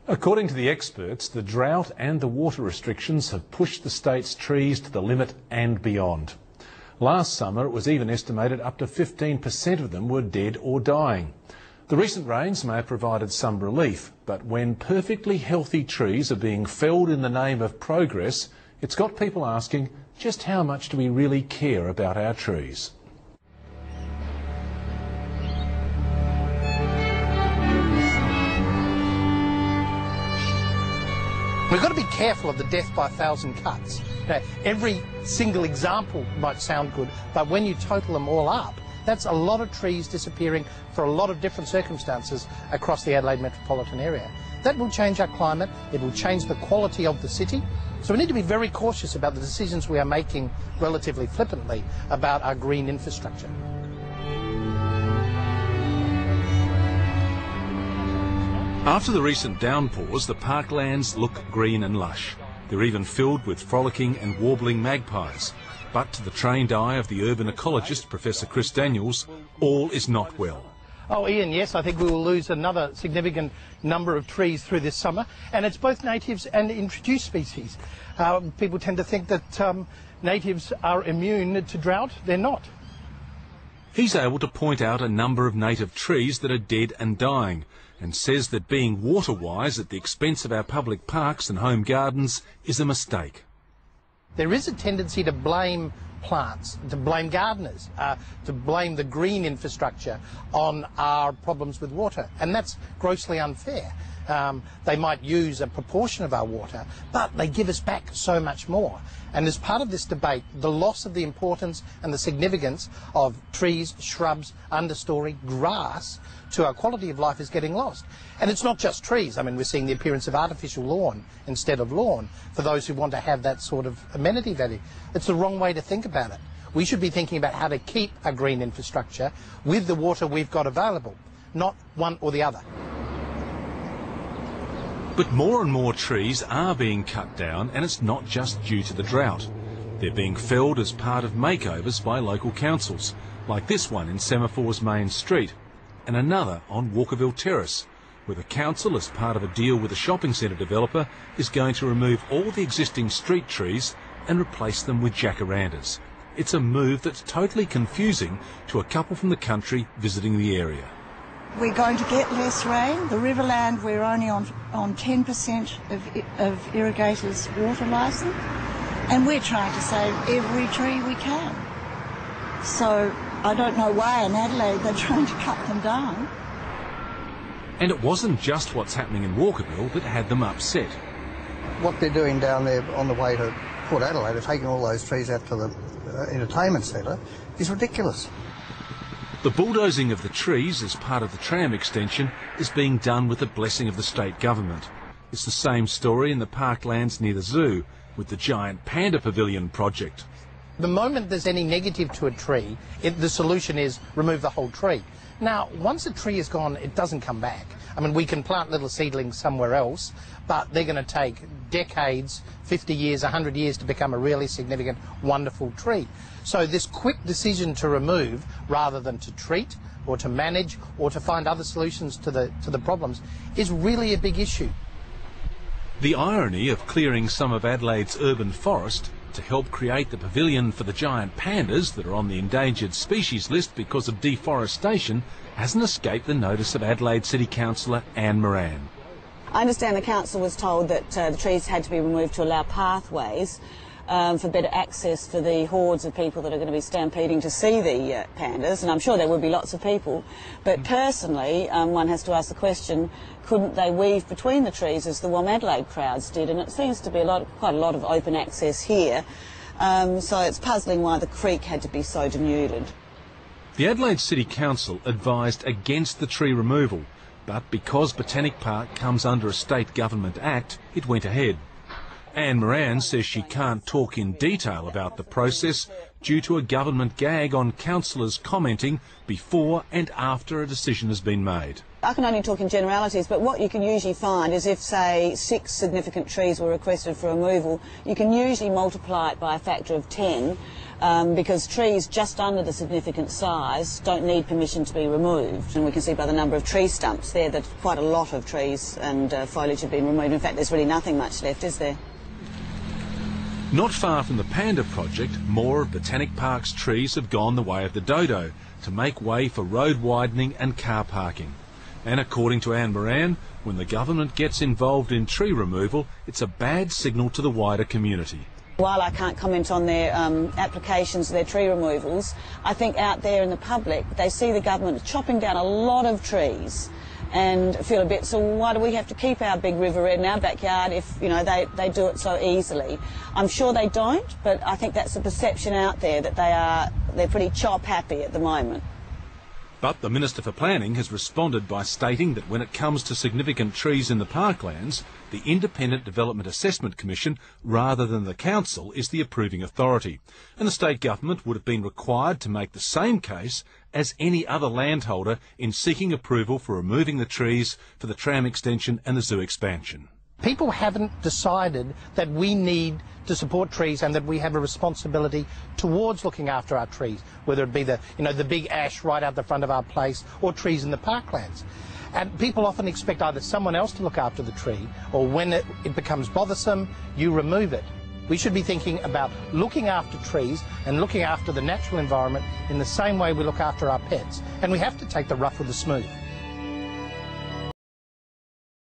According to the experts, the drought and the water restrictions have pushed the state's trees to the limit and beyond. Last summer, it was even estimated up to 15% of them were dead or dying. The recent rains may have provided some relief, but when perfectly healthy trees are being felled in the name of progress, it's got people asking, just how much do we really care about our trees? We've got to be careful of the death by 1,000 cuts. Now, every single example might sound good, but when you total them all up, that's a lot of trees disappearing for a lot of different circumstances across the Adelaide metropolitan area. That will change our climate, it will change the quality of the city, so we need to be very cautious about the decisions we are making relatively flippantly about our green infrastructure. After the recent downpours, the parklands look green and lush. They're even filled with frolicking and warbling magpies. But to the trained eye of the urban ecologist, Professor Chris Daniels, all is not well. Oh, Ian, yes, I think we will lose another significant number of trees through this summer, and it's both natives and introduced species. People tend to think that natives are immune to drought. They're not. He's able to point out a number of native trees that are dead and dying, and says that being water-wise at the expense of our public parks and home gardens is a mistake. There is a tendency to blame plants, to blame gardeners, to blame the green infrastructure on our problems with water, and that's grossly unfair. They might use a proportion of our water, but they give us back so much more. And as part of this debate, the loss of the importance and the significance of trees, shrubs, understory, grass to our quality of life is getting lost. And it's not just trees. I mean, we're seeing the appearance of artificial lawn instead of lawn for those who want to have that sort of amenity value. It's the wrong way to think about it. We should be thinking about how to keep a green infrastructure with the water we've got available, not one or the other. But more and more trees are being cut down, and it's not just due to the drought. They're being felled as part of makeovers by local councils, like this one in Semaphore's main street, and another on Walkerville Terrace, where the council, as part of a deal with a shopping centre developer, is going to remove all the existing street trees and replace them with jacarandas. It's a move that's totally confusing to a couple from the country visiting the area. We're going to get less rain. The Riverland, we're only on 10% of irrigators' water licence, and we're trying to save every tree we can. So I don't know why in Adelaide they're trying to cut them down. And it wasn't just what's happening in Walkerville that had them upset. What they're doing down there on the way to Port Adelaide, taking all those trees out to the entertainment centre, is ridiculous. The bulldozing of the trees as part of the tram extension is being done with the blessing of the state government. It's the same story in the parklands near the zoo with the giant panda pavilion project. The moment there's any negative to a tree, the solution is remove the whole tree. Now, once a tree is gone, it doesn't come back. I mean, we can plant little seedlings somewhere else, but they're going to take decades, 50 years, 100 years to become a really significant, wonderful tree. So this quick decision to remove rather than to treat or to manage or to find other solutions to the problems is really a big issue. The irony of clearing some of Adelaide's urban forest to help create the pavilion for the giant pandas that are on the endangered species list because of deforestation hasn't escaped the notice of Adelaide City Councillor Anne Moran. I understand the council was told that the trees had to be removed to allow pathways for better access for the hordes of people that are going to be stampeding to see the pandas, and I'm sure there will be lots of people. But personally, one has to ask the question, couldn't they weave between the trees as the Warm Adelaide crowds did? And it seems to be quite a lot of open access here, so it's puzzling why the creek had to be so denuded. The Adelaide City Council advised against the tree removal, but because Botanic Park comes under a state government act, it went ahead. Anne Moran says she can't talk in detail about the process due to a government gag on councillors commenting before and after a decision has been made. I can only talk in generalities, but what you can usually find is if, say, 6 significant trees were requested for removal, you can usually multiply it by a factor of 10, because trees just under the significant size don't need permission to be removed. And we can see by the number of tree stumps there that quite a lot of trees and foliage have been removed. In fact, there's really nothing much left, is there? Not far from the Panda project, more of Botanic Park's trees have gone the way of the dodo to make way for road widening and car parking. And according to Anne Moran, when the government gets involved in tree removal, it's a bad signal to the wider community. While I can't comment on their applications, their tree removals, I think out there in the public, they see the government chopping down a lot of trees and feel a bit, so why do we have to keep our big river in our backyard if, you know, they do it so easily? I'm sure they don't, but I think that's the perception out there, that they're pretty chop happy at the moment. But the Minister for Planning has responded by stating that when it comes to significant trees in the parklands, the Independent Development Assessment Commission, rather than the Council, is the approving authority. And the state government would have been required to make the same case as any other landholder in seeking approval for removing the trees for the tram extension and the zoo expansion. People haven't decided that we need to support trees and that we have a responsibility towards looking after our trees, whether it be the big ash right out the front of our place or trees in the parklands. And people often expect either someone else to look after the tree, or when it becomes bothersome, you remove it. We should be thinking about looking after trees and looking after the natural environment in the same way we look after our pets. And we have to take the rough with the smooth.